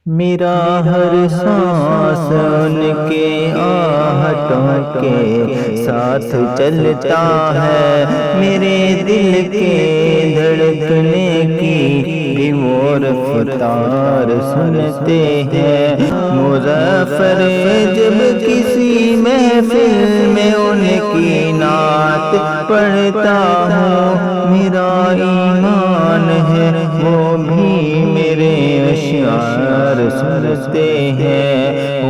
मेरा हर सांस उनके आहटों के साथ चलता है। मेरे दिल के धड़कने की भी वो रफ्तार सुनते हैं। मुज़फ़्फ़र जब किसी महफ़िल में उनकी नात पढ़ता हूँ, मेरा ईमान है वो भी मेरे अश्आर सुनते हैं।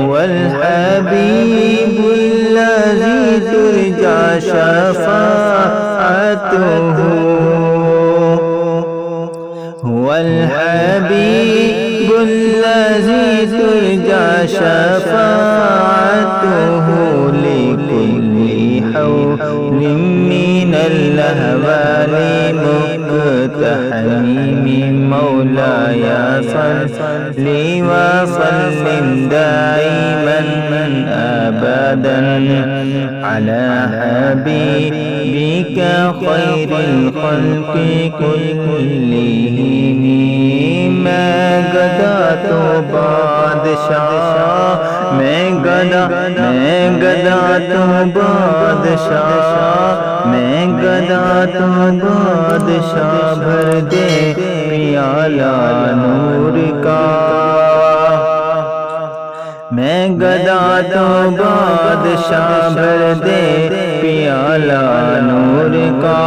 वल हबीबुल्लज़ी तुरजा शफ़ाअतुहु, वल हबीबुल्लज़ी तुरजा शफ़ाअतुहु लिकुल्ली हौलिम मिनल अहवाली मुक़्तहमी मौलाया सल्ली व सल्लिम दाइमन अबदन अला हबीबिका खैरिल खल्क़ि कुल्लिहिम। मैं गदा तो बादशाह, मैं गदा तो बादशाह, मैं गदा तो बादशाह, भर दे प्याला नूर का। मैं गदा तो बादशाह, भर दे प्याला नूर का।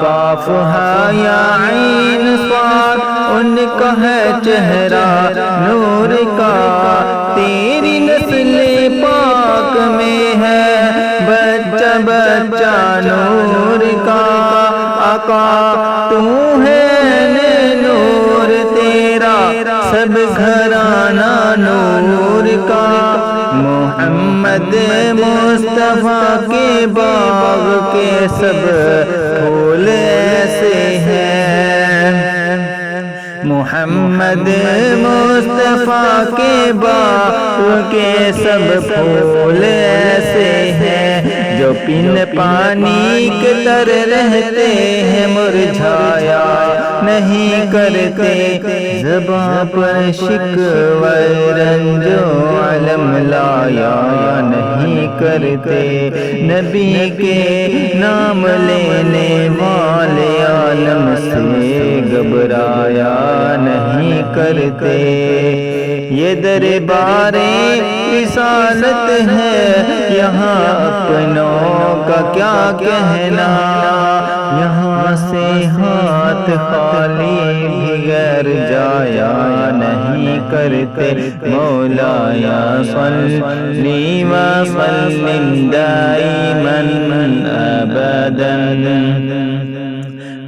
काफ हा या ऐन स्वाद उनका है चेहरा नूर का। तेरी नस्ले पाक में है बच्चा बच्चा नूर का। आका तू है नूर तेरा सब घराना नूर का। मोहम्मद मुस्तफा के बाग के सब फूल ऐसे हैं। मोहम्मद मुस्तफा के बाग के सब फूल ऐसे हैं जो बिन पानी के तर रहते हैं, मुरझाया नहीं करते। ज़बां पर शिकवा रंजो अलम लाया नहीं करते। नबी के नाम लेने वाले आलम से घबराया नहीं करते। ये दरबारे रिसालत है, यहाँ अपनों का क्या कहना। यहाँ से हाथ खाली भी गैर जाया नहीं करते। मौलाया सल्ली व सल्लिम दाइमन अबदन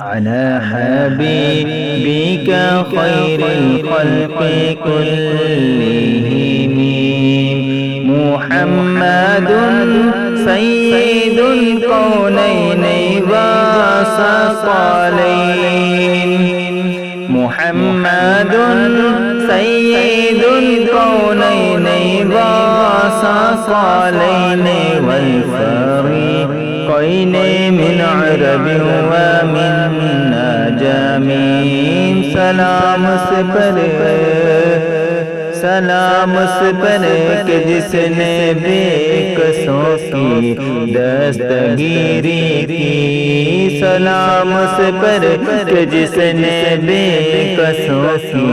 अला हबीबिका खैरिल खल्क़ि कुल्लिहिम। मुहम्मदुन सय्यिदुल कौनैन व सकलैन। मुहम्मदुन सय्यिदुल कौनैन व सकलैन वल फरीक़ैन मिन अरब व मिन अजम। सलाम उस पर के जिसने बेकसों की दस्तगीरी की। सलाम उस पर के जिसने बेकसों की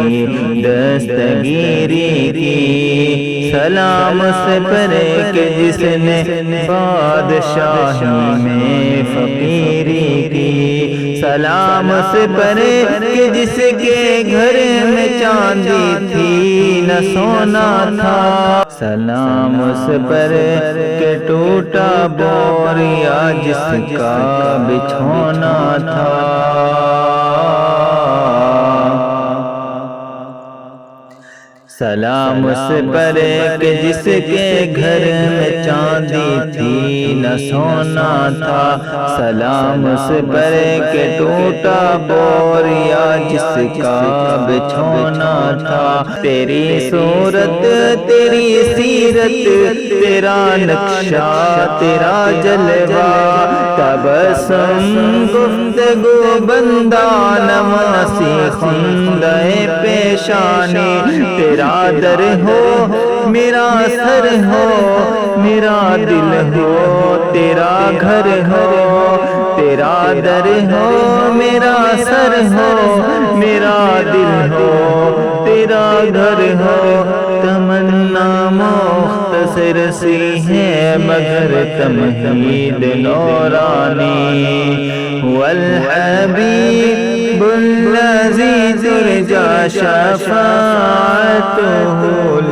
दस्तगीरी की। सलाम उस पर के जिसने बादशाही में फकीरी की। सलाम उस पर के जिसके घर में चांदी थी न सोना था। सलाम उस पर के टूटा बोरिया जिसका बिछोना था। सलाम उस पर के जिसके घर में चांदी थी न सोना था। सलाम उस पर के टूटा बोरिया जिसका बिछोना था। तेरी सूरत तेरी सीरत तेरा नक्शा तेरा जलवा। तबस्सुम गुफ्तगू बंदा नवासी खुंदे पेशानी। तेरा दर हो मेरा सर हो, मेरा दिल हो तेरा घर हो, तेरा दर हो मेरा सर हो, मेरा दिल हो तेरा घर हो। तमन्ना मुख्तसर सी है मगर तमहीद नौरानी, वल हबीबुल्लज़ी तुरजा शफ़ाअतुहु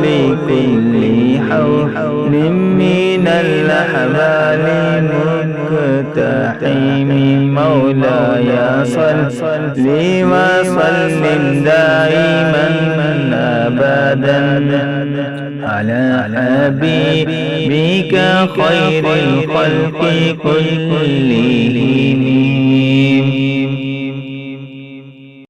लिकुल्ली हौलिन मिनल अहवाली मुक़्तहिमी। मौलाया सल्लि व सल्लिम दाइमन अबदन अला हबीबिका खैरिल खल्क़ि कुल्लिहिम।